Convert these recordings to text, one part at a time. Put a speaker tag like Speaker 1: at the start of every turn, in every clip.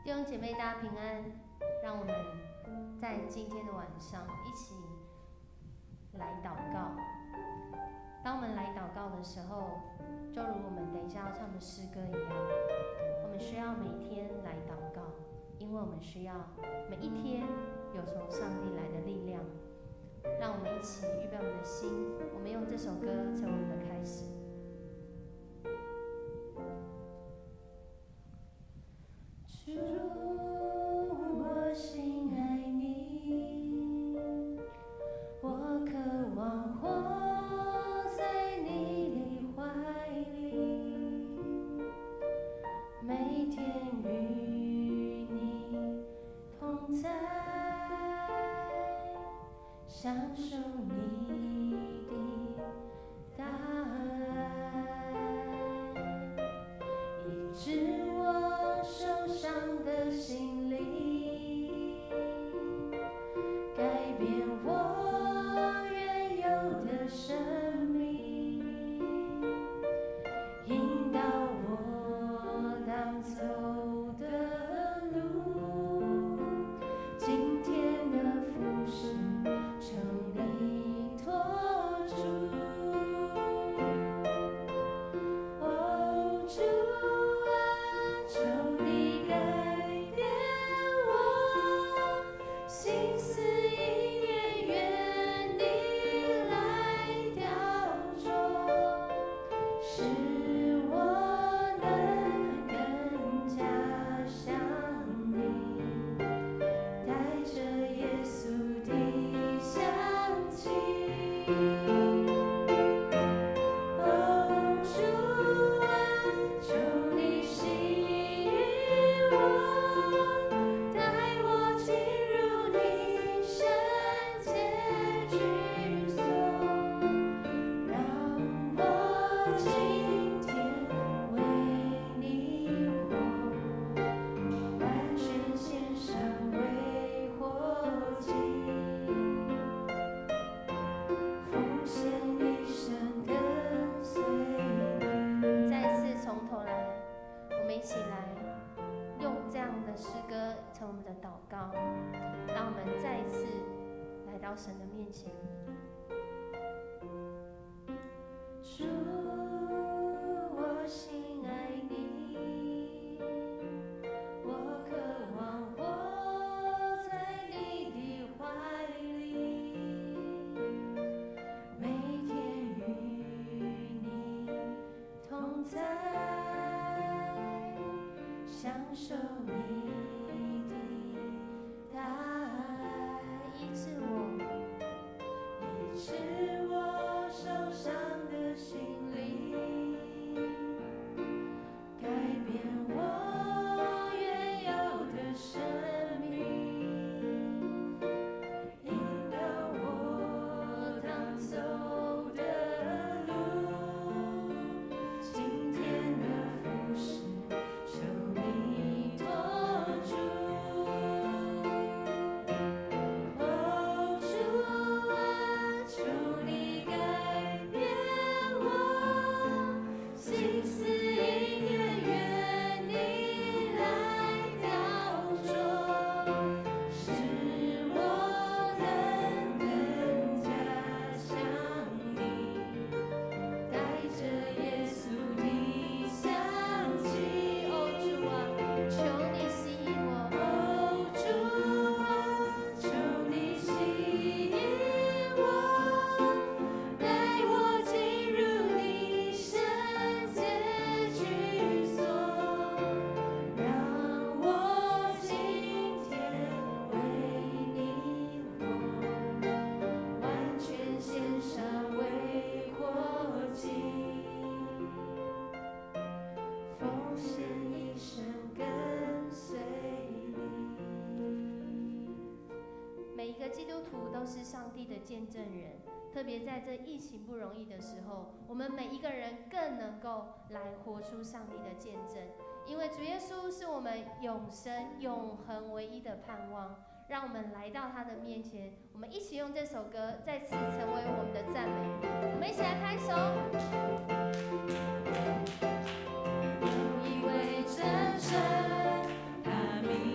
Speaker 1: 弟兄姐妹，大家平安。让我们在今天的晚上一起来祷告。当我们来祷告的时候，就如我们等一下要唱的诗歌一样，我们需要每天来祷告，因为我们需要每一天有从上帝来的力量。让我们一起预备我们的心，我们用这首歌成为我们的开始。主，我心爱你，我渴望活在你的怀里，每天与你同在，享受你的大爱，医治我受伤的心灵，改变我原有的生命，引导我当走的路，今天的服事求你托住。哦，主啊，求你改变我心思意念，愿你来雕琢，使我能更加像你，带着耶稣的香气。哦，主啊，求你吸引我，带我进入你圣洁居所，让我今天为你活，完全献上为活祭，奉献一生跟随你。再次从头来，我们一起来用这样的诗歌成我们的祷告，让我们再一次来到神的面前。主，我心爱你，我渴望活在你的怀里，每天与你同在，享受你的大爱，医治我受伤的心灵，改变我原有的生命，引导我当走的路，今天的服事求你托住。哦，主啊，求你改变我心思意念，愿你来雕琢，使我能更加像你，带着耶稣的香气。哦，主啊，求你吸引我。哦，主啊，求你吸引我，带我进入你圣洁居所，让我今天为你活，完全献上为活祭，奉献一生跟随你。每一个基督徒都是上帝的见证人，特别在这疫情不容易的时候，我们每一个人更能够来活出上帝的见证，因为主耶稣是我们永生永恒唯一的盼望。让我们来到他的面前，我们一起用这首歌再次成为我们的赞美。我们一起来拍手。有一位真神，他名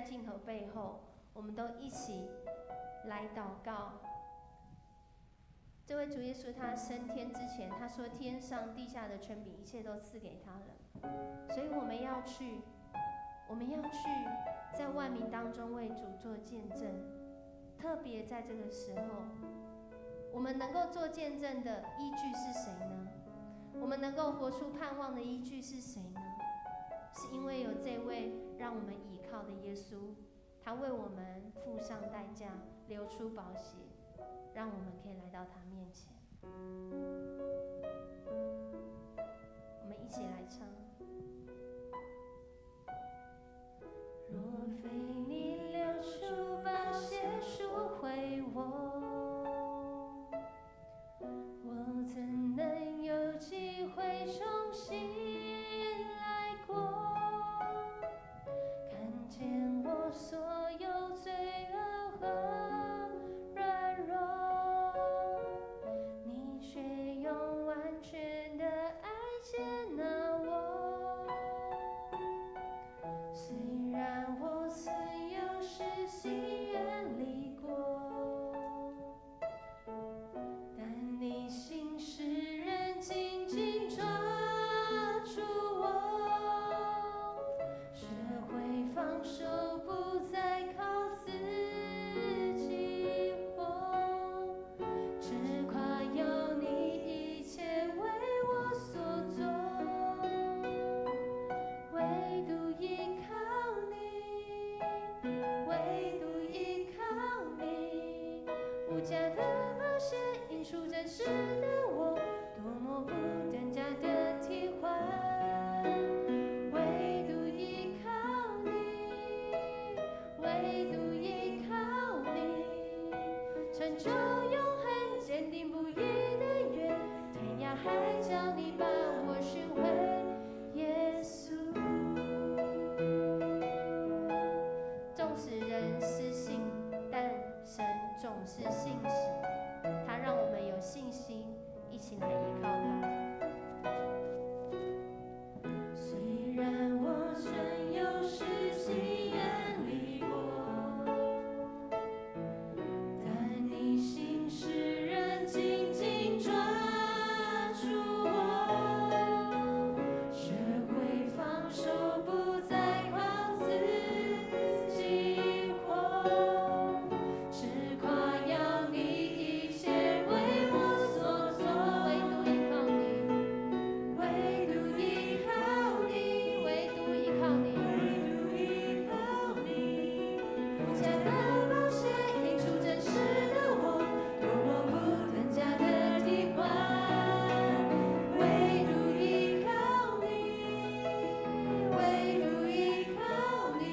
Speaker 1: 在镜头背后，我们都一起来祷告。这位主耶稣他升天之前，他说天上地下的权柄一切都赐给他了，所以我们要去在万民当中为主做见证。特别在这个时候，我们能够做见证的依据是谁呢？我们能够活出盼望的依据是谁呢？是因为有这位让我们倚靠的耶稣，他为我们付上代价，流出宝血，让我们可以来到他面前。我们一起来唱。若非你流出宝血赎回我，我怎能有机会重新来过？看见我所有罪恶和软弱，你却用完全的爱接纳我。虽然我曾有时心远离过，但你心事仍紧紧抓住我，学会放手，不再靠自己活，只夸有你一切为我所做，唯独依靠你，唯独依靠你，无价的宝血印出真实的我，多么不等价的替换，唯独依靠你，唯独依靠你，成就永恒坚定不移的约，天涯海角你把我寻回，耶稣。纵使人失信，但神总是信实，他让我们有信心，一起来依靠他。虽然我曾有时心远离过，但你心事仍紧紧抓住我，学会放手，不再靠自己活，只夸耀你一切为我所做，唯独依靠你，唯独依靠你，唯独依靠你，唯独依靠你，无价的宝血印出真实的我，多么不等价的替换，唯独依靠你，唯独依靠你，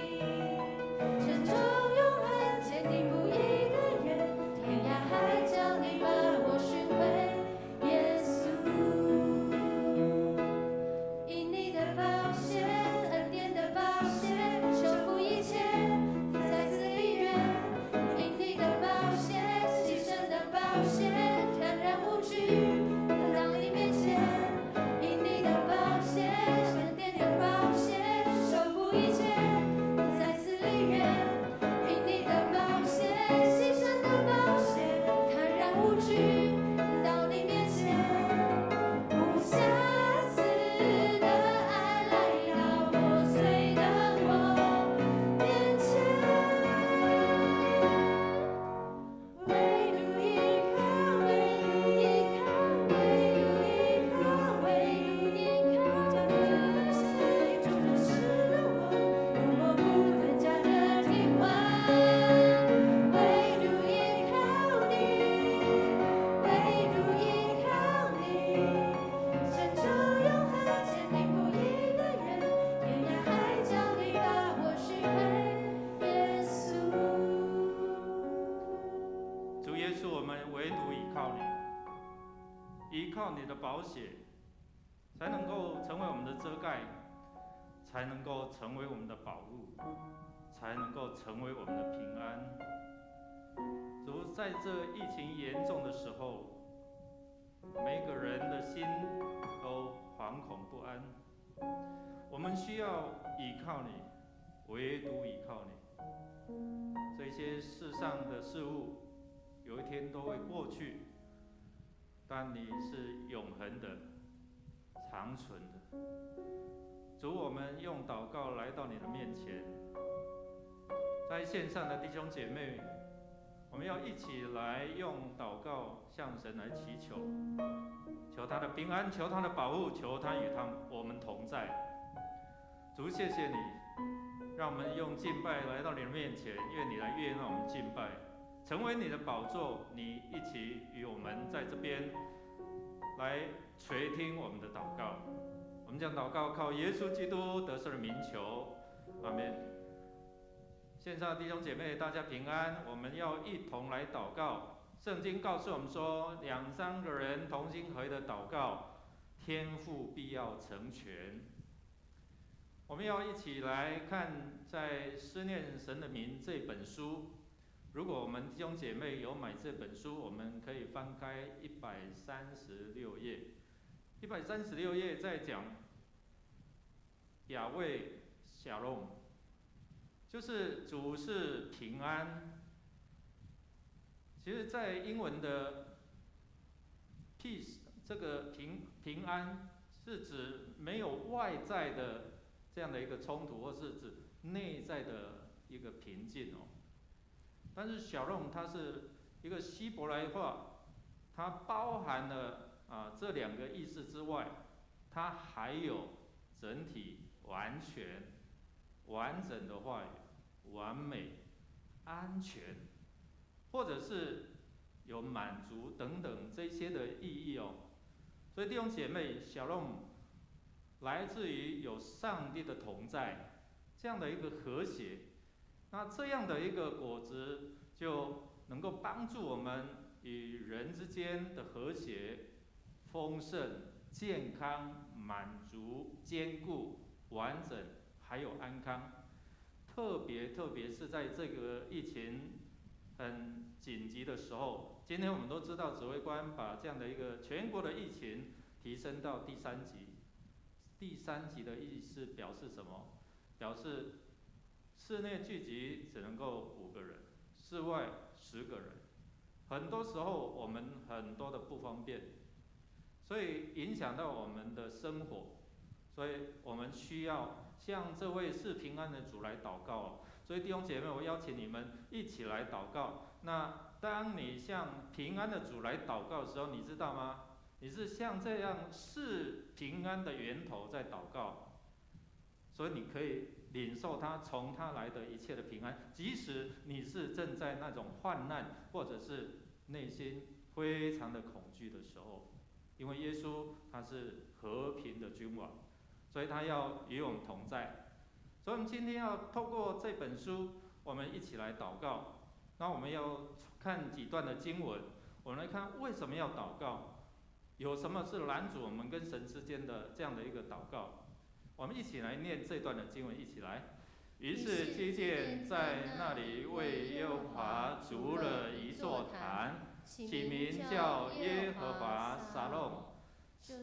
Speaker 1: 成就永恒坚定不移的约，天涯海角你把我寻回，耶稣。因你的宝血，恩典的宝血，修复一切，再次离远。因你的宝血，牺牲的宝血，坦然无惧，到你面前。因你的宝血，恩典的宝血，修复一切，再次离远。因你的宝血，牺牲的宝血，坦然无惧，到你面前。无瑕疵的爱来到破碎的我面前，唯独依靠，唯独依靠，唯独依靠，唯独依靠，将你的血中真实的我，多么不等价的替换，唯独依靠你，唯独依靠你，成就永恒坚定不移的约，天涯海角你把我寻回，耶稣。
Speaker 2: 主耶稣，我们唯独依靠你，依靠你的宝血，才能够成为我们的遮盖，才能够成为我们的保护，才能够成为我们的平安。主，在这疫情严重的时候，每个人的心都惶恐不安，我们需要依靠你，唯独依靠你。这些世上的事物有一天都会过去，但你是永恒的、长存的。主，我们用祷告来到你的面前，在线上的弟兄姐妹，我们要一起来用祷告向神来祈求，求他的平安，求他的保护，求他与我们同在。主，谢谢你，让我们用敬拜来到你的面前，愿你来悦纳我们敬拜，成为你的宝座，你一起与我们在这边来垂听我们的祷告。我们将祷告靠耶稣基督得胜的名求，阿们。线上的弟兄姐妹，大家平安。我们要一同来祷告。圣经告诉我们说，2、3个人同心合意的祷告，天父必要成全。我们要一起来看在《思念神的名》这本书。如果我们弟兄姐妹有买这本书，我们可以翻开136页。136页在讲雅卫夏龙，就是主是平安。其实，在英文的 peace 这个平安是指没有外在的这样的一个冲突，或是指内在的一个平静哦。但是小龙它是一个希伯来话，它包含了这2个意思之外，它还有整体、完全、完整的话语、完美、安全，或者是有满足等等这些的意义哦。所以弟兄姐妹，小龙来自于有上帝的同在，这样的一个和谐。那这样的一个果子就能够帮助我们与人之间的和谐、丰盛、健康、满足、坚固、完整，还有安康。特别是在这个疫情很紧急的时候，今天我们都知道指挥官把这样的一个全国的疫情提升到第3级。第3级的意思表示什么？表示室内聚集只能够5个人，室外10个人。很多时候我们很多的不方便，所以影响到我们的生活，所以我们需要向这位是平安的主来祷告。所以弟兄姐妹，我邀请你们一起来祷告。那当你向平安的主来祷告的时候，你知道吗？你是像这样是平安的源头在祷告，所以你可以领受他从他来的一切的平安，即使你是正在那种患难或者是内心非常的恐惧的时候，因为耶稣他是和平的君王，所以他要与我们同在。所以我们今天要透过这本书，我们一起来祷告。那我们要看几段的经文，我们来看为什么要祷告，有什么是拦阻我们跟神之间的这样的一个祷告。我们一起来念这段的经文，一起来。于是基甸在那里为耶和华筑了一座坛，起名叫耶和华沙龙，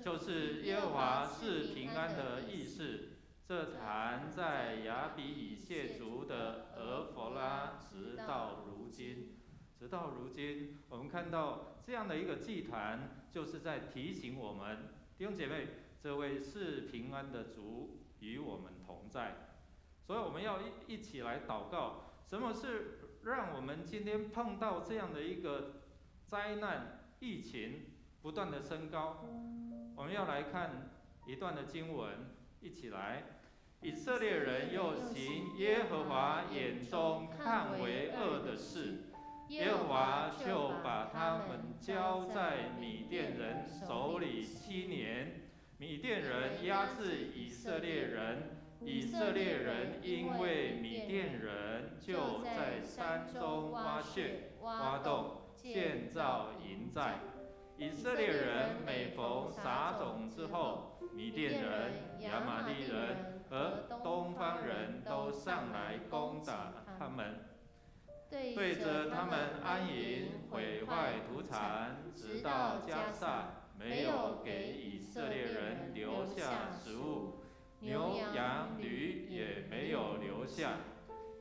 Speaker 2: 就是耶和华是平安的意思。这坛在亚比以谢族的俄弗拉，直到如今。直到如今，我们看到这样的一个祭坛，就是在提醒我们弟兄姐妹，这位是平安的主与我们同在。所以我们要一起来祷告。什么是让我们今天碰到这样的一个灾难、疫情不断的升高？我们要来看一段的经文，一起来。以色列人又行耶和华眼中看为恶的事，耶和华就把他们交在米甸人手里7年。米甸人压制以色列人，以色列人因为米甸人，就在山中挖穴、挖洞，建造营寨。以色列人每逢撒种之后，米甸人、亚玛力人和东方人都上来攻打他们，对着他们安营，毁坏土产，直到迦萨，没有给以色列人留下食物，牛羊驴也没有留下。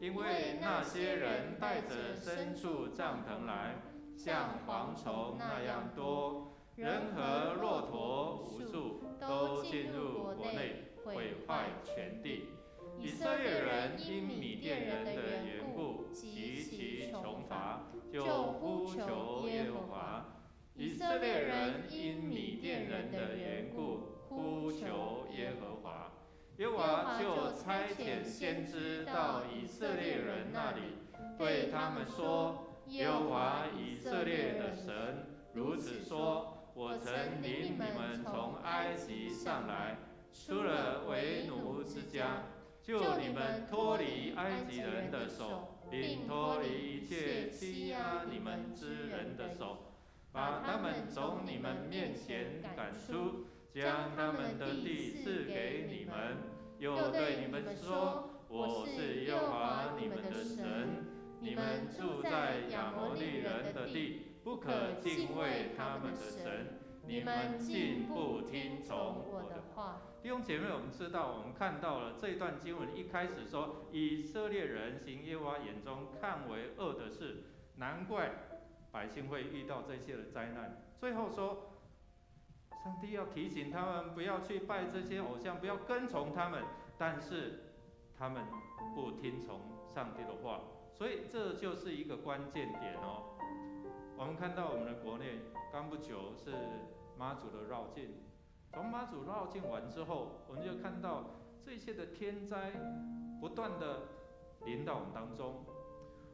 Speaker 2: 因为那些人带着牲畜帐篷来，像蝗虫那样多，人和骆驼无数，都进入国内，毁坏全地。以色列人因米甸人的缘故极其穷乏，就呼求耶和华。以色列人因米甸人的缘故呼求耶和华，耶和华就差遣先知到以色列人那里，对他们说：耶和华以色列的神如此说：我曾领你们从埃及上来，出了为奴之家，救你们脱离埃及人的手，并脱离一切欺压你们之人的手，把他们从你们面前赶出，将他们的地赐给你们，又对你们说：我是耶和华你们的神，你们住在亚摩利人的地，不可敬畏他们的神，你们竟不听从我的话。弟兄姐妹，我们知道，我们看到了这段经文一开始说，以色列人行耶和华眼中看为恶的事，难怪百姓会遇到这些的灾难。最后说，上帝要提醒他们不要去拜这些偶像，不要跟从他们，但是他们不听从上帝的话，所以这就是一个关键点哦。我们看到我们的国内刚不久是妈祖的绕境，从妈祖绕境完之后，我们就看到这些的天灾不断的临到我们当中，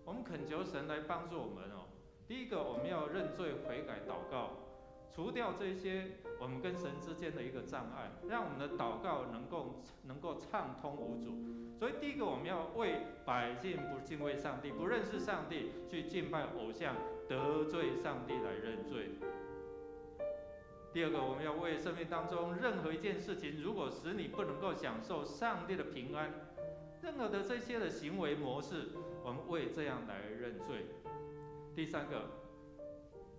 Speaker 2: 我们恳求神来帮助我们哦。第一个，我们要认罪悔改祷告，除掉这些我们跟神之间的一个障碍，让我们的祷告能够畅通无阻。所以第一个，我们要为百姓不敬畏上帝、不认识上帝，去敬拜偶像，得罪上帝来认罪。第二个，我们要为生命当中任何一件事情，如果使你不能够享受上帝的平安，任何的这些的行为模式，我们为这样来认罪。第三个，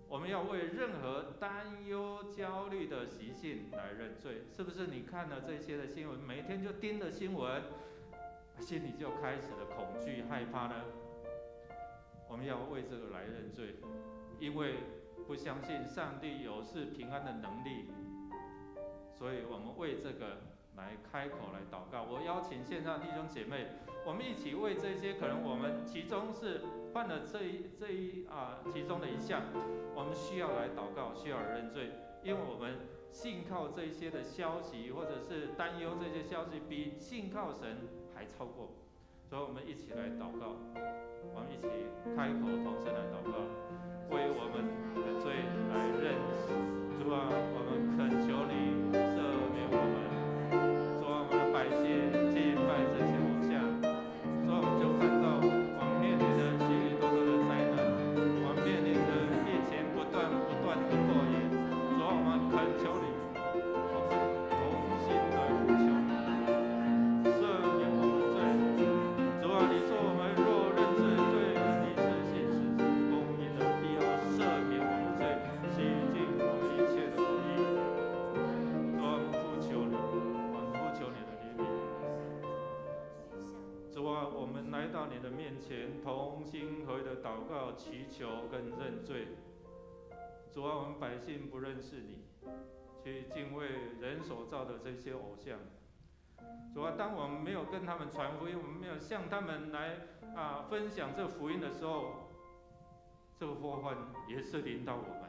Speaker 2: 我们要为任何担忧、焦虑的习性来认罪。是不是你看了这些的新闻，每一天就盯着新闻，心里就开始了恐惧、害怕呢？我们要为这个来认罪，因为不相信上帝有赐平安的能力，所以我们为这个来开口来祷告。我邀请线上弟兄姐妹，我们一起为这些可能我们其中是犯了其中的一项，我们需要来祷告，需要来认罪，因为我们信靠这些的消息，或者是担忧这些消息，比信靠神还超过。所以我们一起来祷告，我们一起开口同声来祷告，为我们的罪来认识。主啊，我们恳求你赦免我们。主啊，我们的百姓敬拜这些偶像，所以我们就看到我们面临的许许多多的灾难，我们面临着疫情不断的扩延。主啊，我们恳求你，我们同心来呼求你，赦免我们的罪。主啊，你说我们若认罪，罪你是信实公义的，必要赦免我们的罪，洗净我们一切的不义。主啊，我们呼求你，我们呼求你的怜悯。主啊，我们来到你的面前，同心合意的祷告、祈求跟认罪。主啊，我们百姓不认识你，去敬畏人所造的这些偶像。主啊，当我们没有跟他们传福音，我们没有向他们来分享这福音的时候，这个祸患也是临到我们。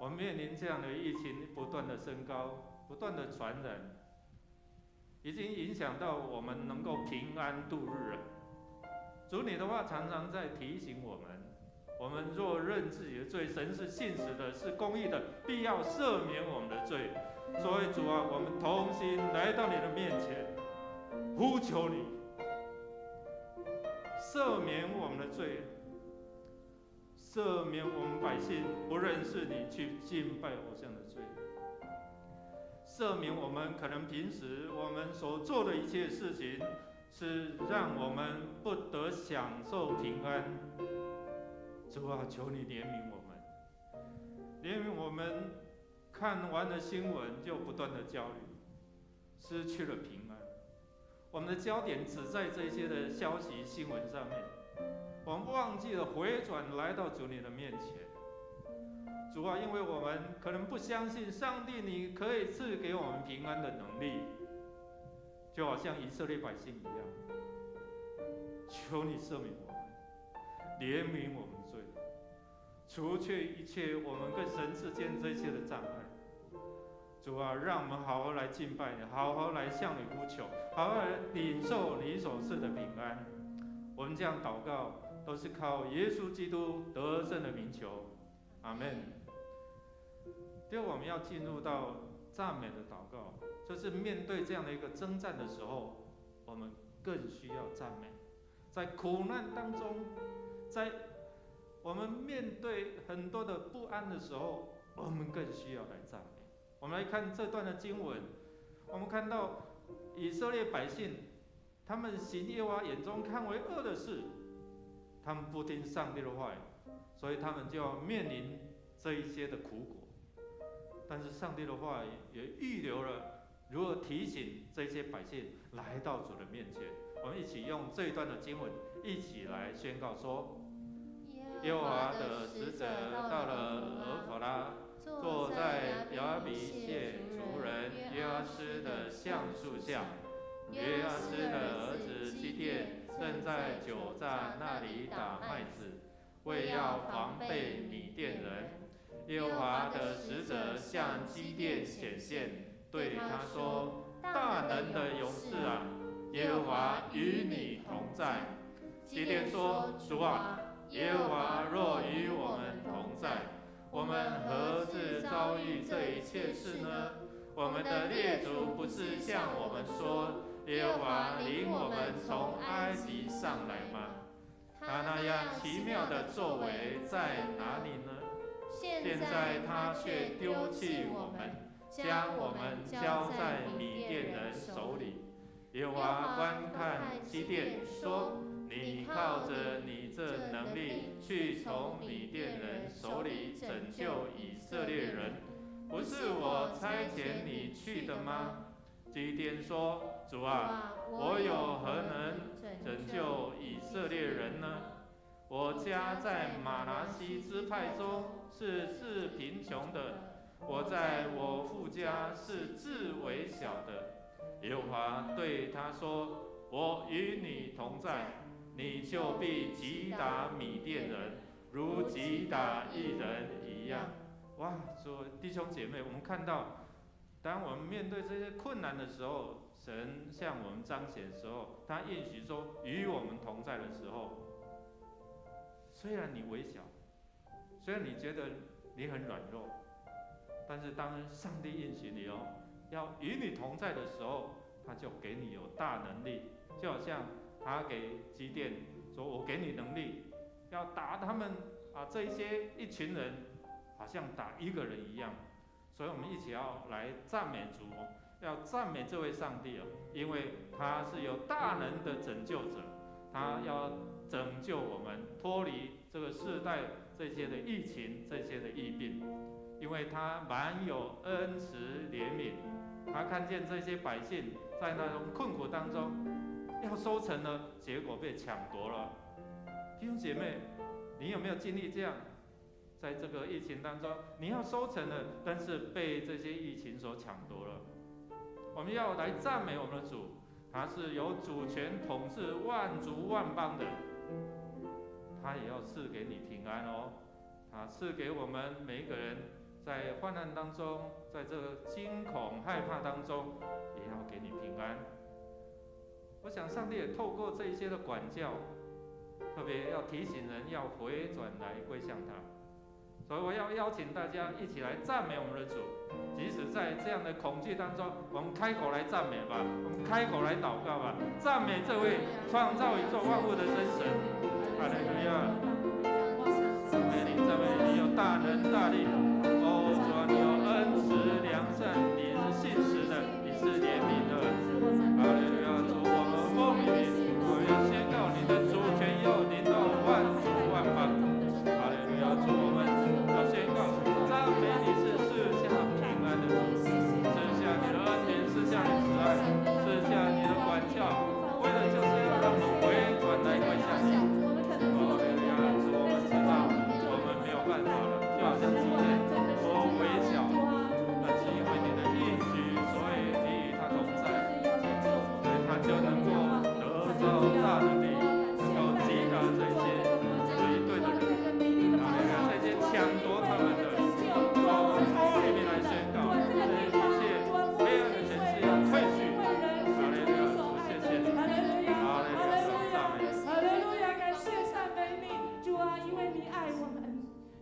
Speaker 2: 我们面临这样的疫情不断的升高，不断的传染，已经影响到我们能够平安度日了。主，你的话常常在提醒我们，我们若认自己的罪，神是信实的，是公义的，必要赦免我们的罪。所以主啊，我们同心来到你的面前，呼求你赦免我们的罪，赦免我们百姓不认识你去敬拜偶像的罪，赦免我们可能平时我们所做的一切事情是让我们不得享受平安。主啊，求你怜悯我们，怜悯我们看完了新闻就不断的焦虑，失去了平安。我们的焦点只在这些的消息新闻上面，我们忘记了回转来到主你的面前。主啊，因为我们可能不相信上帝你可以赐给我们平安的能力，就好像以色列百姓一样，求你赦免我们，怜悯我们罪，除去一切我们跟神之间这些的障碍。主啊，让我们好好来敬拜你，好好来向你呼求，好好来领受你所赐的平安。我们这样祷告，都是靠耶稣基督得胜的名求，阿们。第二，我们要进入到赞美的祷告，就是面对这样的一个征战的时候，我们更需要赞美。在苦难当中，在我们面对很多的不安的时候，我们更需要来赞美。我们来看这段的经文，我们看到以色列百姓，他们行耶和华眼中看为恶的事，他们不听上帝的话语，所以他们就要面临这一些的苦果。但是上帝的话也预留了如何提醒这些百姓来到主的面前。我们一起用这一段的经文一起来宣告说：耶和华的使者到了俄弗拉，坐在亚比谢族人约阿施的橡树下。约阿施的儿子基甸正在酒榨那里打麦子，为要防备米甸人。耶和华的使者向基甸显现，对他说：大能的勇士啊，耶和华与你同在。基甸说：主啊，耶和华若与我们同在，我们何至遭遇这一切事呢？我们的列祖不是向我们说，耶和华领我们从埃及上来吗？他那样奇妙的作为在哪里呢？现在他却丢弃我们，将我们交在米甸人手里。耶和华观看基甸，说：你靠着你这能力去从米甸人手里拯救以色列人，不是我差遣你去的吗？基甸说：主啊，我有何能拯救以色列人呢？我家在玛拿西支派中是自贫穷的，我在我父家是自微小的。耶和华对他说：我与你同在，你就必击打米甸人，如击打一人一样。哇，所以弟兄姐妹，我们看到，当我们面对这些困难的时候，神向我们彰显的时候，他应许说与我们同在的时候，虽然你微小，虽然你觉得你很软弱，但是当上帝应许你要与你同在的时候，他就给你有大能力，就好像他给基甸说：我给你能力，要打他们这一群人，好像打一个人一样。所以我们一起要来赞美主，要赞美这位上帝因为他是有大能的拯救者，他要拯救我们脱离这个世代这些的疫情、这些的疫病，因为他满有恩慈怜悯，他看见这些百姓在那种困苦当中要收成了，结果被抢夺了。弟兄姐妹，你有没有经历这样？在这个疫情当中，你要收成了，但是被这些疫情所抢夺了。我们要来赞美我们的主，他是有主权统治万族万邦的，他也要赐给你平安他赐给我们每一个人，在患难当中，在这个惊恐害怕当中，也要给你平安。我想上帝也透过这一些的管教，特别要提醒人要回转来归向他。所以我要邀请大家一起来赞美我们的主，即使在这样的恐惧当中，我们开口来赞美吧，我们开口来祷告吧，赞美这位创造宇宙万物的真神。哈利路亚！赞美你，赞美你，你有大能大力。主啊，你有恩慈良善，你是信实的，你是怜悯的。哈利路亚！主，我们奉你名，我要宣告你的主权又临到万族万邦。哈利路亚！主，我们要宣告，赞美你是赐下平安的主，赐下你的恩典，赐下你的慈爱，赐下你的管教。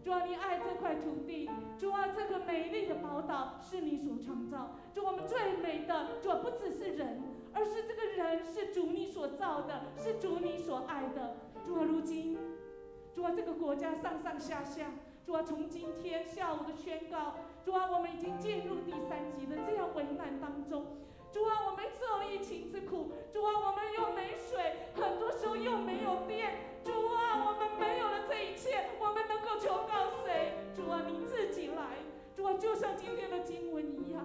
Speaker 3: 主啊，你爱这块土地，主啊，这个美丽的宝岛是你所创造。主，我们最美的，主啊，不只是人，而是这个人是主你所造的，是主你所爱的。主啊，如今，主啊，这个国家上上下下，主啊，从今天下午的宣告，主啊，我们已经进入第3级的这样危难当中。主啊，我们受疫情之苦，主啊，我们又没水，很多时候又没有电。主啊，我们没有了这一切，我们能够求告谁？主啊，你自己来。主啊，就像今天的经文一样。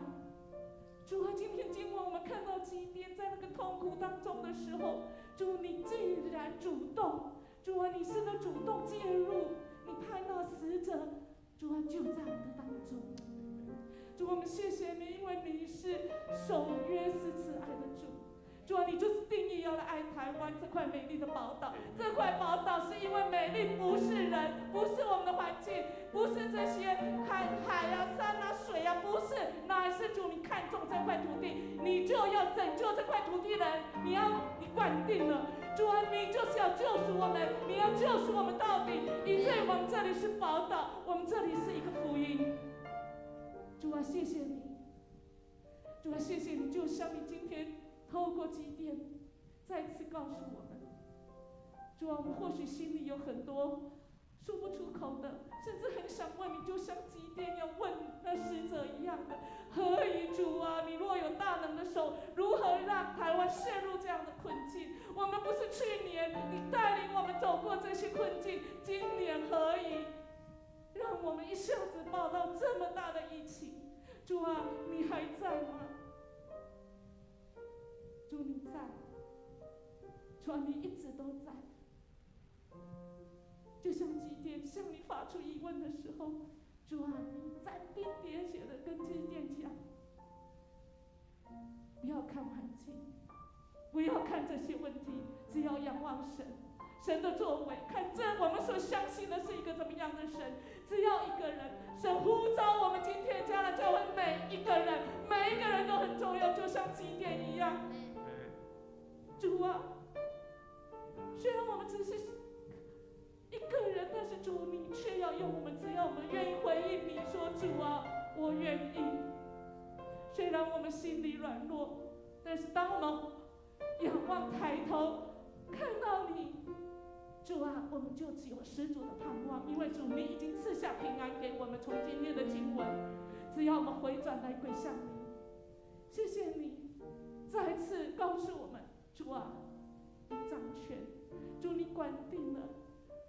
Speaker 3: 主啊，今天经文我们看到基甸在那个痛苦当中的时候，主你竟然主动，主啊，你是那主动介入，你派那使者，主啊，就在我们的当中。主，我们谢谢你，因为你是守约施慈爱的主。主啊，你就是定义要来爱台湾这块美丽的宝岛。这块宝岛是因为美丽，不是人，不是我们的环境，不是这些海啊、山啊、水啊，不是，乃是主你看中这块土地，你就要拯救这块土地人。你管定了，主啊，你就是要救赎我们，你要救赎我们到底，以至于我们这里是宝岛，我们这里是一个福音。主啊，谢谢你，主啊，谢谢你，就像你今天透过基甸再次告诉我们，主啊，我们或许心里有很多说不出口的，甚至很想问你，就像基甸要问那使者一样的，何以主啊，你若有大能的手，如何让台湾陷入这样的困境？我们不是去年你带领我们走过这些困境，今年何以让我们一下子报到这么大的疫情？主啊，你还在吗？主你在，主啊，你一直都在。就像基甸向你发出疑问的时候，主啊，你斩钉截铁的跟基甸讲：不要看环境，不要看这些问题，只要仰望神。神的作为，看这我们所相信的是一个怎么样的神？只要一个人，神呼召我们今天家的教会每一个人，每一个人都很重要，就像基甸一样。主啊，虽然我们只是一个人，但是主你却要用我们，只要我们愿意回应你说：主啊，我愿意。虽然我们心里软弱，但是当我们仰望抬头看到你，主啊，我们就只有十足的盼望，因为主你已经赐下平安给我们。从今天的经文，只要我们回转来归向你，谢谢你再次告诉我们，主啊，你掌权，主你管定了，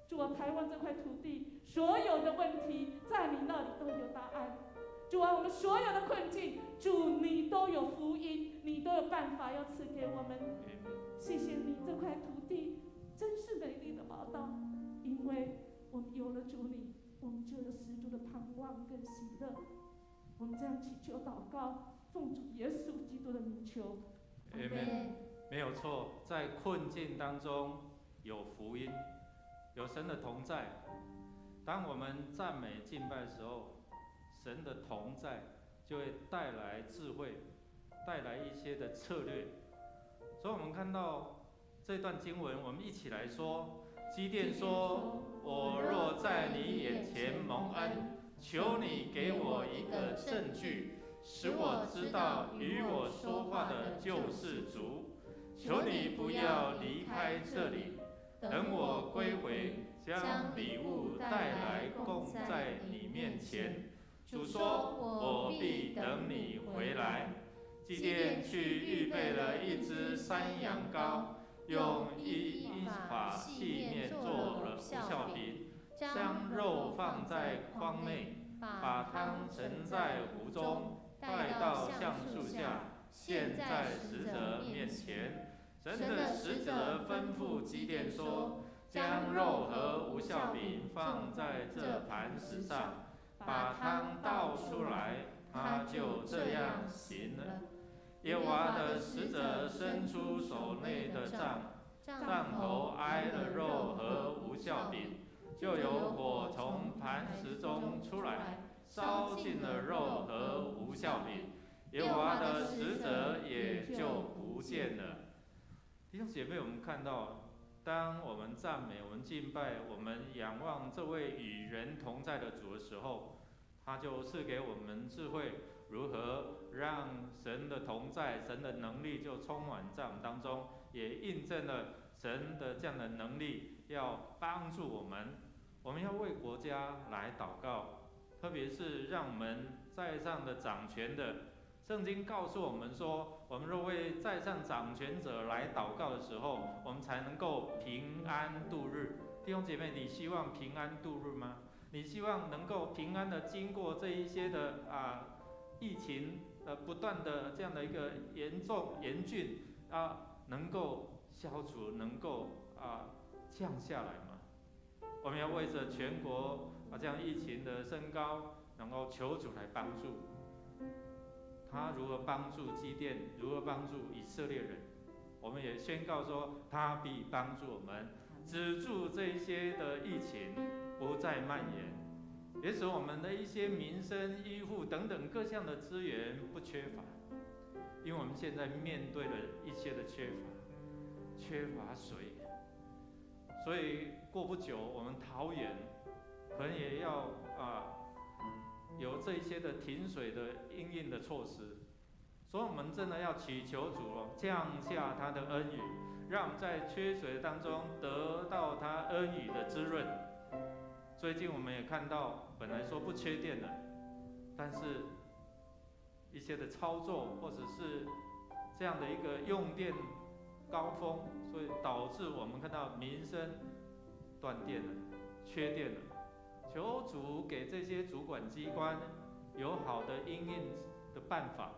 Speaker 3: 主啊，台湾这块土地所有的问题在你那里都有答案。主啊，我们所有的困境，主你都有福音，你都有办法要赐给我们。谢谢你，这块土地真是美丽的宝岛，因为我们有了主你，我们就有十足的盼望跟喜乐。我们这样祈求祷告，奉主耶稣基督的名求。
Speaker 2: Amen。没有错，在困境当中有福音，有神的同在。当我们赞美敬拜的时候，神的同在就会带来智慧，带来一些的策略。所以我们看到这段经文，我们一起来说。基甸说：我若在你眼前蒙恩，求你给我一个证据，使我知道与我说话的就是主。求你不要离开这里，等我归回，将礼物带来供在你面前。主说：我必等你回来。基甸去预备了一只山羊羔，用一把细面做了无酵饼，将肉放在筐内，把汤盛在壶中，带到橡树下，献在使者面前。神的使者吩咐基甸说：将肉和无酵饼放在这磐石上，把汤倒出来。他就这样行了。耶和华的使者伸出手内的杖头挨了肉和无酵饼，就有火从磐石中出来，烧尽了肉和无酵饼。耶和华的使者也就不见了。弟兄姐妹，我们看到当我们赞美、我们敬拜、我们仰望这位与人同在的主的时候，他就赐给我们智慧，如何让神的同在、神的能力就充满在我们当中，也印证了神的这样的能力要帮助我们。我们要为国家来祷告，特别是让我们在上的掌权的，圣经告诉我们说，我们若为在上掌权者来祷告的时候，我们才能够平安度日。弟兄姐妹，你希望平安度日吗？你希望能够平安的经过这一些的疫情不断的这样的一个严重严峻能够消除，能够降下来吗？我们要为着全国这样疫情的升高，然后求主来帮助。他如何帮助基甸，如何帮助以色列人？我们也宣告说，他必帮助我们止住这一些的疫情不再蔓延，也使我们的一些民生、医护等等各项的资源不缺乏。因为我们现在面对了一些的缺乏水，所以过不久我们桃园可能也要有这一些的停水的因应的措施，所以我们真的要祈求主降下他的恩雨，让我们在缺水当中得到他恩雨的滋润。最近我们也看到，本来说不缺电了，但是一些的操作或者是这样的一个用电高峰，所以导致我们看到民生断电了，缺电了。求主给这些主管机关有好的因应的办法，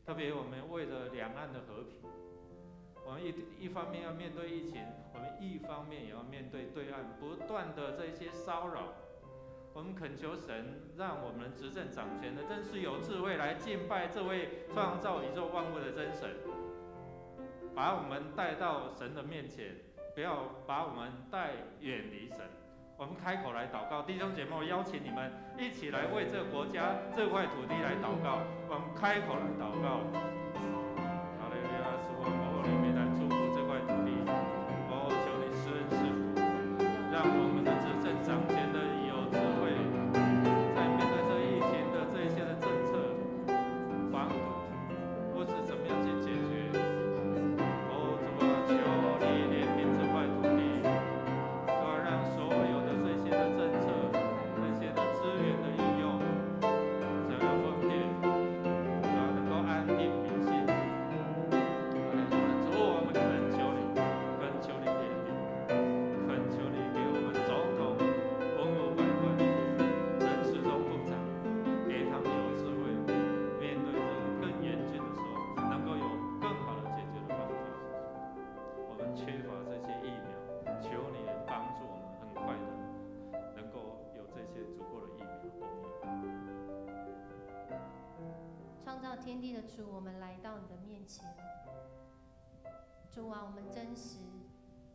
Speaker 2: 特别我们为了两岸的和平，我们一方面要面对疫情，我们一方面也要面对对岸不断的这些骚扰。我们恳求神，让我们执政掌权的真是有智慧来敬拜这位创造宇宙万物的真神，把我们带到神的面前，不要把我们带远离神。我们开口来祷告，弟兄姐妹，我邀请你们一起来为这个国家、这块土地来祷告。我们开口来祷告。哈利路亚，主啊，我们来祝福这块土地。求你施恩赐福，让我们的执政掌权的有智慧，在面对这疫情的这一些的政策、防堵，或是怎么样去解决。主啊，求你怜悯这块土地。让所有的这些的政策、这些的资源的运用，怎样分配，能够安定民心。主，我们恳求你，恳求你怜悯，恳求你给我们总统、文武百官、人事中部长，给他们有智慧，面对这个更严峻的时候，能够有更好的解决的方法。我们缺乏这些疫苗，求你帮助我们很快的能够有这些足够的疫苗供应。
Speaker 1: 创造天地的主，我们来到你的面前。主啊，我们真实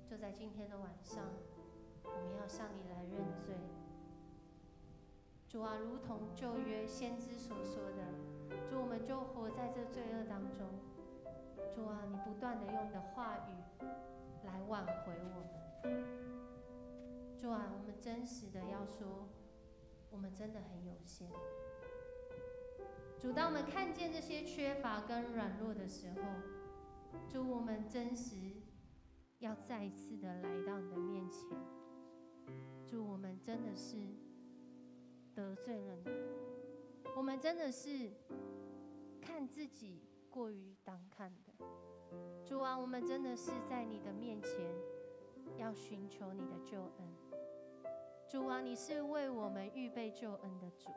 Speaker 1: 就在今天的晚上，我们要向你来认罪。主啊，如同旧约先知所说的，主，我们就活在这罪恶当中。主啊，你不断的用你的话语来挽回我们。主啊，我们真实的要说，我们真的很有限。主，当我们看见这些缺乏跟软弱的时候，主，我们真实要再一次的来到你的面前。主，我们真的是得罪了你，我们真的是看自己过于当看的。主啊，我们真的是在你的面前要寻求你的救恩。主啊，你是为我们预备救恩的主。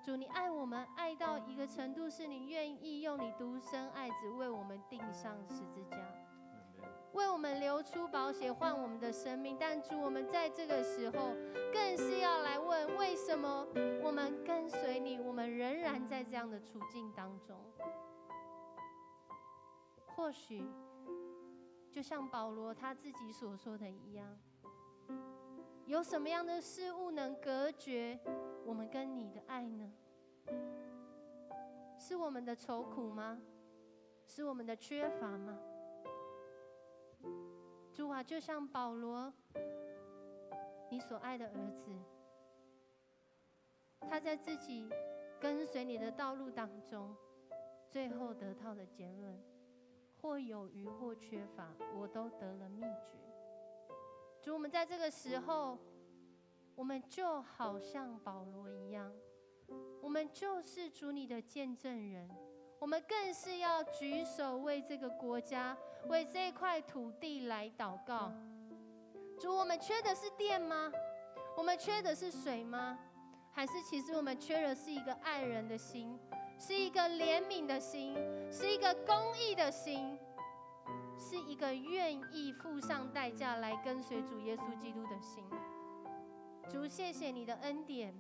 Speaker 1: 主，你爱我们爱到一个程度，是你愿意用你独生爱子为我们钉上十字架，为我们流出宝血换我们的生命。但主，我们在这个时候更是要来问，为什么我们跟随你，我们仍然在这样的处境当中？或许就像保罗他自己所说的一样，有什么样的事物能隔绝我们跟你的爱呢？是我们的愁苦吗？是我们的缺乏吗？主啊，就像保罗，你所爱的儿子，他在自己跟随你的道路当中，最后得到的结论，或有余或缺乏，我都得了秘诀。主，我们在这个时候，我们就好像保罗一样，我们就是主你的见证人，我们更是要举手为这个国家，为这块土地来祷告。主，我们缺的是电吗？我们缺的是水吗？还是其实我们缺的是一个爱人的心，是一个怜悯的心，是一个公义的心，是一个愿意付上代价来跟随主耶稣基督的心。主，谢谢你的恩典，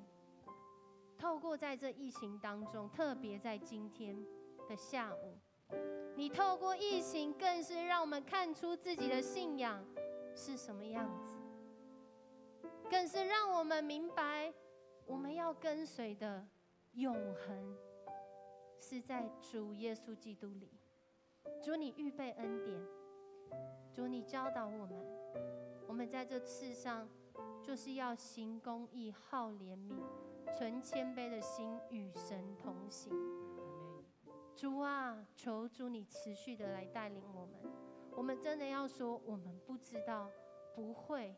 Speaker 1: 透过在这疫情当中，特别在今天的下午，你透过疫情更是让我们看出自己的信仰是什么样子，更是让我们明白我们要跟随的永恒是在主耶稣基督里。主，你预备恩典，主，你教导我们，我们在这世上就是要行公义、好怜悯、存谦卑的心，与神同行。主啊，求主你持续的来带领我们。我们真的要说，我们不知道，不会，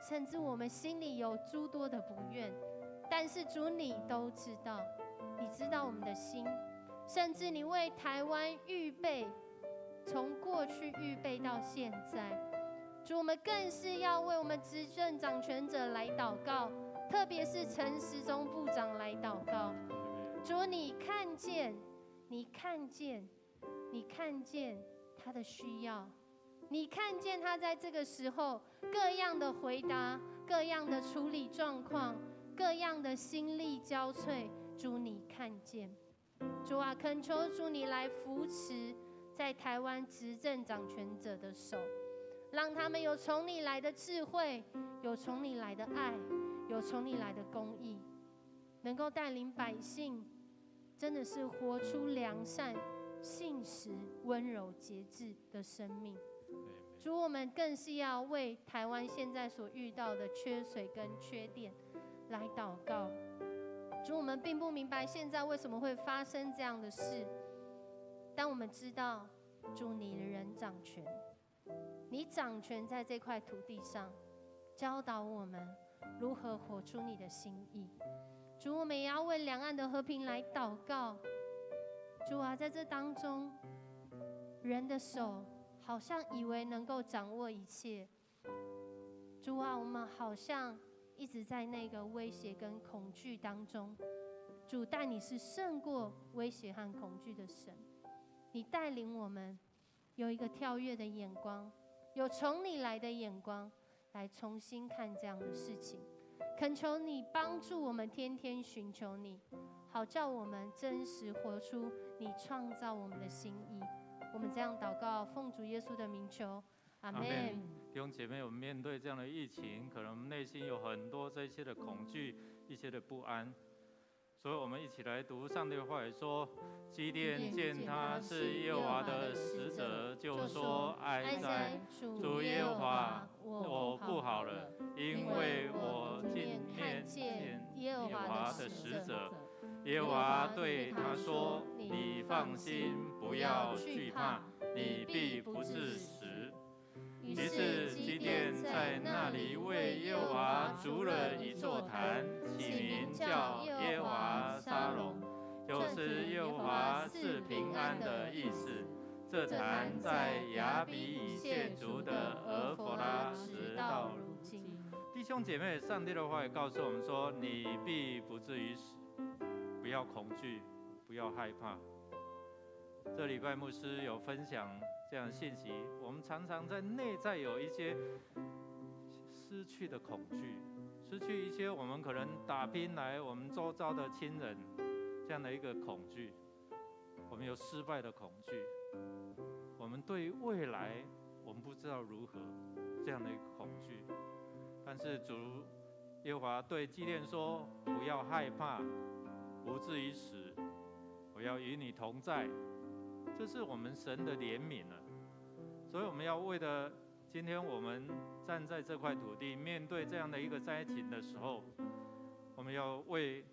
Speaker 1: 甚至我们心里有诸多的不愿，但是主你都知道，你知道我们的心，甚至你为台湾预备，从过去预备到现在。主，我们更是要为我们执政掌权者来祷告，特别是陈时中部长来祷告。主，你看见，你看见，你看见他的需要，你看见他在这个时候各样的回答，各样的处理状况，各样的心力交瘁。主，你看见。主啊，恳求主你来扶持在台湾执政掌权者的手，让他们有从你来的智慧，有从你来的爱，有从你来的公义，能够带领百姓真的是活出良善、信实、温柔、节制的生命。主，我们更是要为台湾现在所遇到的缺水跟缺电来祷告。主，我们并不明白现在为什么会发生这样的事，但我们知道，主你的人掌权，你掌权在这块土地上，教导我们如何活出你的心意。主，我们也要为两岸的和平来祷告。主啊，在这当中，人的手好像以为能够掌握一切。主啊，我们好像一直在那个威胁跟恐惧当中。主，但你是胜过威胁和恐惧的神，你带领我们有一个跳跃的眼光，有从你来的眼光，来重新看这样的事情。恳求你帮助我们天天寻求你，好叫我们真实活出你创造我们的心意。我们这样祷告，奉主耶稣的名求，阿们。
Speaker 2: 弟兄姐妹，我们面对这样的疫情，可能我们内心有很多这些的恐惧，一些的不安，所以我们一起来读上帝的话语说：基甸见他是耶和华的使者，就说：哀哉，主耶和华，我不好了，因为我今天见耶和华的使者。耶和华对他说：你放心，不要惧怕，你必不致死。于是基甸在那里为耶和华筑了一座坛，起名叫耶和华沙龙，就是耶和华是平安的意思。这坛在亚比以谢族的俄弗拉直到如今。弟兄姐妹，上帝的话也告诉我们说：你必不至于死，不要恐惧，不要害怕。这礼拜牧师有分享这样的信息，我们常常在内在有一些失去的恐惧，失去一些我们可能打拼来我们周遭的亲人这样的一个恐惧，我们有失败的恐惧，我们对于未来我们不知道如何这样的一个恐惧。但是主耶和华对基甸说：不要害怕，不至于死，我要与你同在。这是我们神的怜悯了，所以我们要为了今天我们站在这块土地，面对这样的一个灾情的时候，我们要为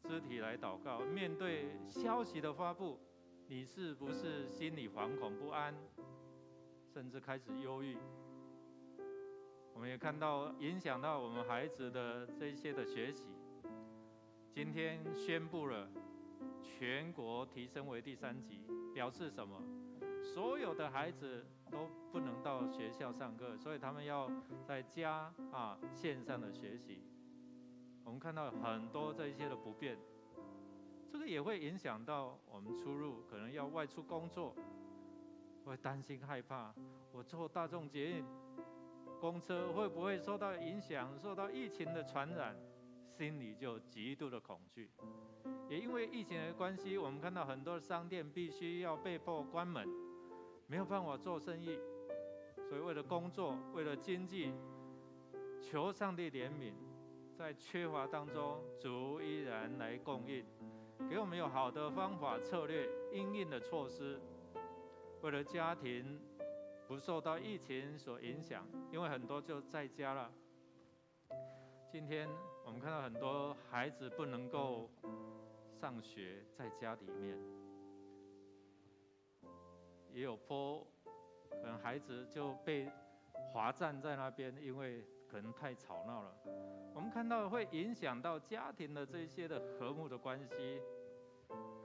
Speaker 2: 肢体来祷告。面对消息的发布，你是不是心里惶恐不安，甚至开始忧郁？我们也看到影响到我们孩子的这些的学习。今天宣布了全国提升为第3级，表示什么？所有的孩子都不能到学校上课，所以他们要在家线上的学习。我们看到很多这些的不便，这个也会影响到我们出入，可能要外出工作，会担心害怕，我坐大众捷运、公车会不会受到影响，受到疫情的传染，心里就极度的恐惧。也因为疫情的关系，我们看到很多商店必须要被迫关门，没有办法做生意，所以为了工作，为了经济，求上帝怜悯，在缺乏当中，主依然来供应，给我们有好的方法策略、因应的措施，为了家庭不受到疫情所影响，因为很多就在家了。今天我们看到很多孩子不能够上学，在家里面，也有可能孩子就被罚站在那边，因为可能太吵闹了。我们看到会影响到家庭的这些的和睦的关系，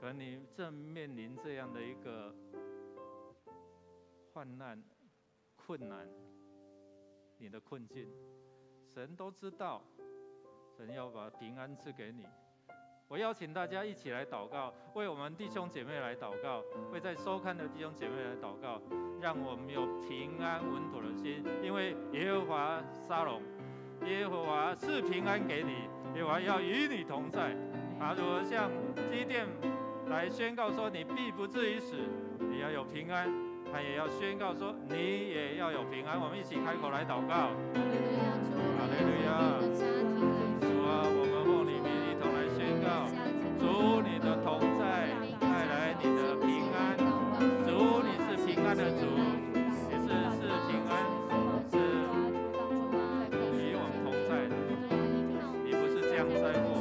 Speaker 2: 可能你正面临这样的一个患难、困难，你的困境，神都知道，神要把平安赐给你。我邀请大家一起来祷告，为我们弟兄姐妹来祷告，为在收看的弟兄姐妹来祷告，让我们有平安稳妥的心，因为耶和华沙龙，耶和华是平安给你，耶和华要与你同在。如何向基甸来宣告说你必不至于死，你要有平安，他也要宣告说你也要有平安。我们一起开口来祷告。哈利路亚，主啊，我们奉你名一同来宣告，主你的同在带来你的平安，主你是平安的主，也是平安，是与我们同在的，你不是降灾祸。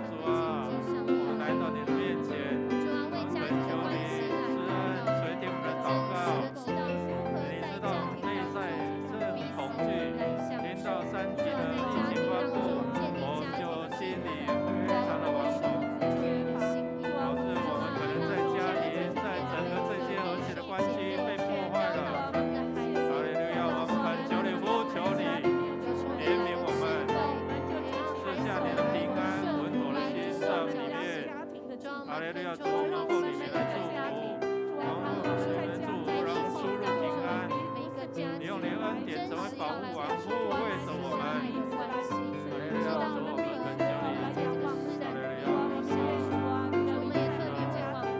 Speaker 2: 主啊，我们来到你的面前，我们恳求你施恩垂听我们的祷告。你知道内在是很恐惧，听到3级的疫情发布，我们就心里非常的惶恐，导致我们可能在家里，在整个这些和谐的关系被破坏了。哈利路亚，我们恳求你，呼求你怜悯我们，赐下你的平安稳妥的心在我们里面。哈利路亚，主，我们奉你名来祝福，然后我们祝福，让我们出入平安。你用你的恩典成为保护网，护卫着我们。哈利路亚，主，我们恳求你。哈利路亚，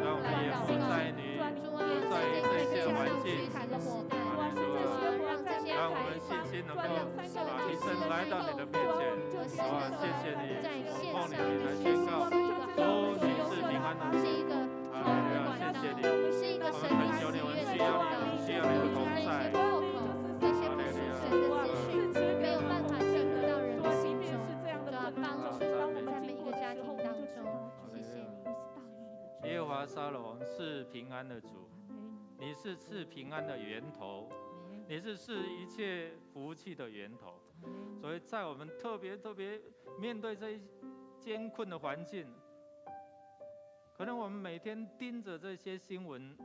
Speaker 2: 让我们也不在你，不在于这些环境。哈利路亚，让我们信心能够提升来到你的面前。主啊，谢谢你，我们奉你名来宣告，主你是平安的主。哈利路亚，谢谢你，我们恳求你，我们需要你，我们需要你的同在。
Speaker 1: 没有办法进入到人的心中，主要帮助我们在每一个家庭当中。谢谢你，
Speaker 2: 耶和华沙龙是平安的主，你是赐平安的源头，你是赐一切福气的源头。所以在我们特别面对这一艰困的环境，可能我们每天盯着这些新闻，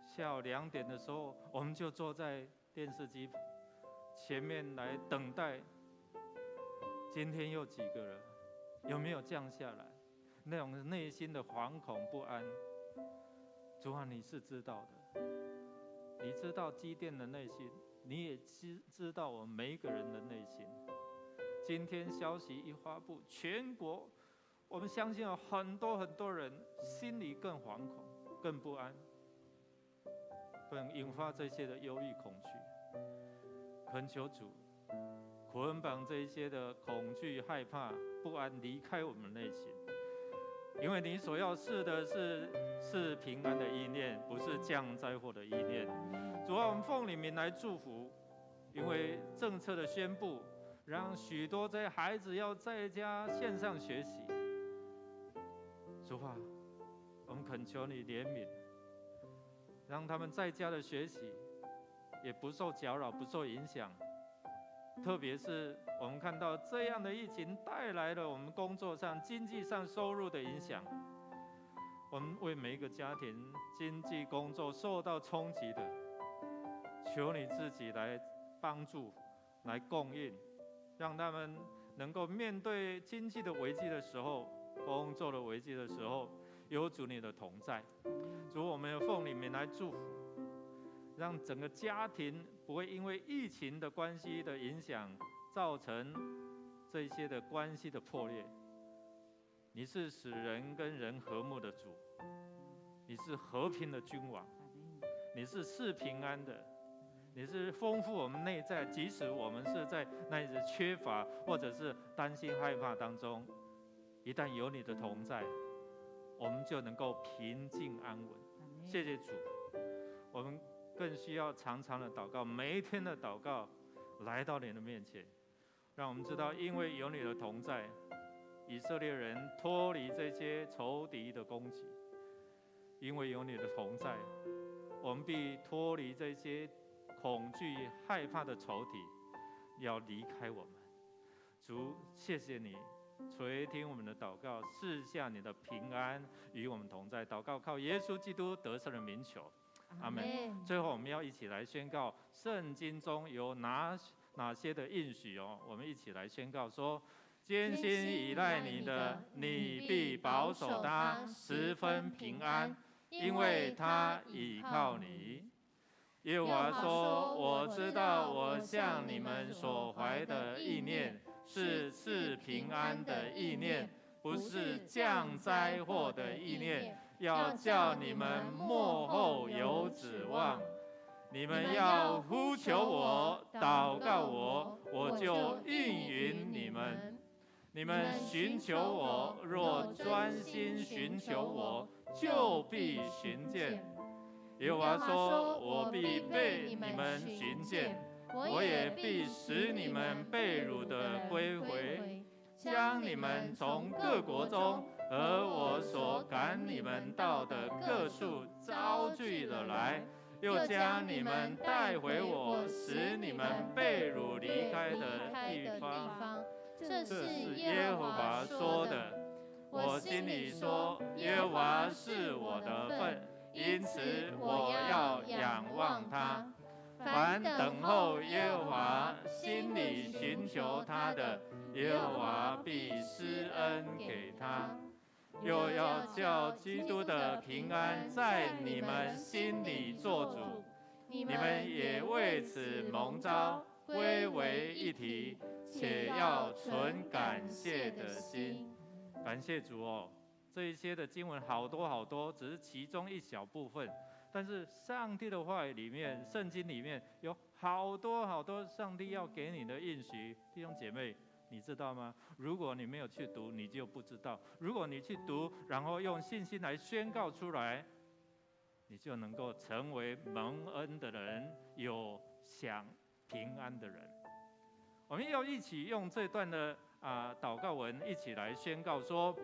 Speaker 2: 下午2点的时候，我们就坐在电视机前面来等待，今天又几个人，有没有降下来？那种内心的惶恐不安，主啊，你是知道的，你知道基甸的内心，你也知道我们每一个人的内心。今天消息一发布，全国我们相信有很多人心里更惶恐、更不安，更引发这些的忧郁、恐惧。恳求主捆绑这一些的恐惧、害怕、不安离开我们内心，因为你所要试的是平安的意念，不是降灾祸的意念。主啊，我们奉你名来祝福，因为政策的宣布，让许多这些孩子要在家线上学习。主啊，我们恳求你怜悯，让他们在家的学习也不受搅扰，不受影响。特别是我们看到这样的疫情带来了我们工作上、经济上收入的影响，我们为每一个家庭经济工作受到冲击的，求你自己来帮助、来供应，让他们能够面对经济的危机的时候、工作的危机的时候，有主你的同在。主，我们要奉你名来祝福，让整个家庭不会因为疫情的关系的影响，造成这些的关系的破裂。你是使人跟人和睦的主，你是和平的君王，你是赐平安的，你是丰富我们内在，即使我们是在那一日缺乏或者是担心害怕当中，一旦有你的同在，我们就能够平静安稳。谢谢主，我们更需要常常的祷告，每一天的祷告来到你的面前，让我们知道，因为有你的同在，以色列人脱离这些仇敌的攻击；因为有你的同在，我们必脱离这些恐惧、害怕的仇敌，要离开我们。主，谢谢你垂听我们的祷告，赐下你的平安与我们同在。祷告靠耶稣基督得胜的名求，阿们。最后，我们要一起来宣告圣经中有哪些的应许哦？我们一起来宣告说：艰辛依赖你的，你必保守他十分平安，因为他倚靠你。耶和华说：我知道我向你们所怀的意念是赐平安的意念，不是降灾祸的意念，要叫你们末后有指望。你们要呼求我、祷告我，我就应允你们。你们寻求我，若专心寻求我，就必寻见。耶和华说：我必被你们寻见，我也必使你们被掳的归回，将你们从各国中和我所赶你们到的各处招聚了来，又将你们带回我使你们被掳离开的地方。这是耶和华说的。我心里说：耶和华是我的份，因此我要仰望他。凡等候耶和华、心里寻求他的，耶和华必施恩给他。又要叫基督的平安在你们心里做主，你们也为此蒙召，归为一体，且要存感谢的心。感谢主哦！这一些的经文好多，只是其中一小部分。但是上帝的话语里面，圣经里面有好多上帝要给你的应许。弟兄姐妹，你知道吗？如果你没有去读，你就不知道；如果你去读，然后用信心来宣告出来，你就能够成为蒙恩的人，有享平安的人。我们要一起用这段的祷告文一起来宣告说：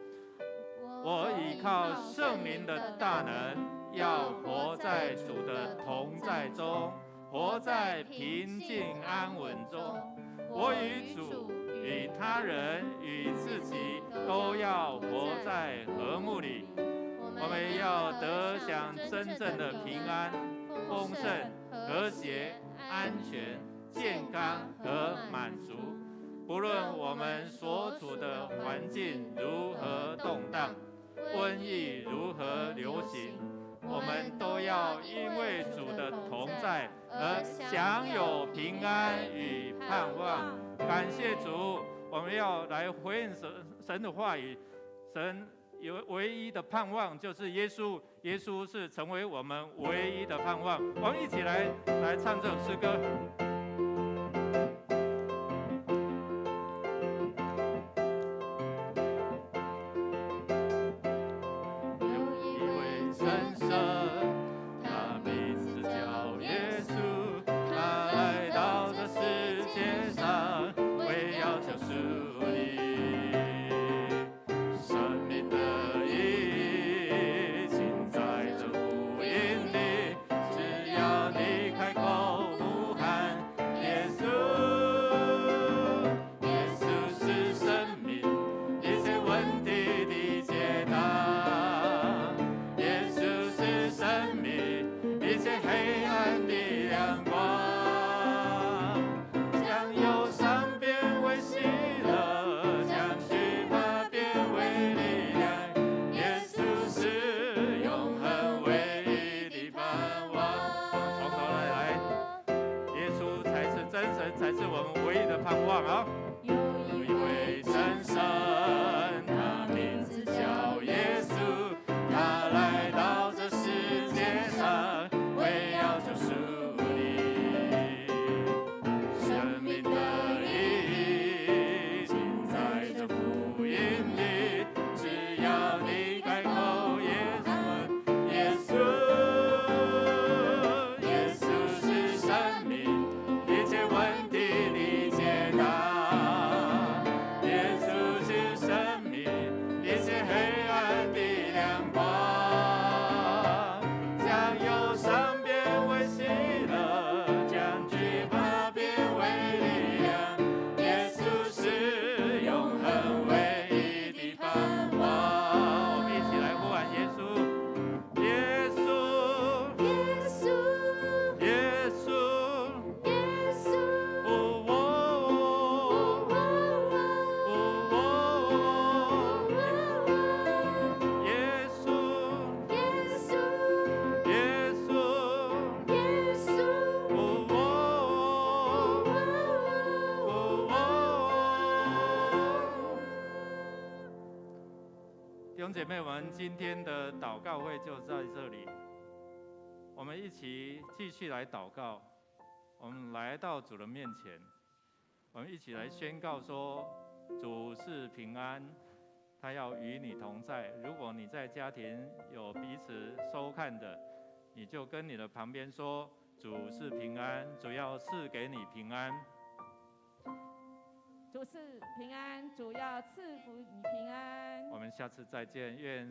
Speaker 2: 我倚靠圣灵的大能，要活在主的同在中，活在平静安稳中。我与主、与他人、与自己都要活在和睦里。我们要得享真正的平安、丰盛、和谐、安全、健康和满足。不论我们所处的环境如何动荡，瘟疫如何流行，我们都要因为主的同在而享有平安与盼望。感谢主，我们要来回应神的话语。神有唯一的盼望就是耶稣，耶稣是成为我们唯一的盼望。我们一起来唱这首诗歌。有一位真神，他名字叫耶稣。兄姐妹们，今天的祷告会就在这里，我们一起继续来祷告。我们来到主的面前，我们一起来宣告说：主是平安，他要与你同在。如果你在家庭有彼此收看的，你就跟你的旁边说：主是平安，主要赐给你平安。
Speaker 3: 主是平安，主要赐福你平安。
Speaker 2: 我们下次再见，愿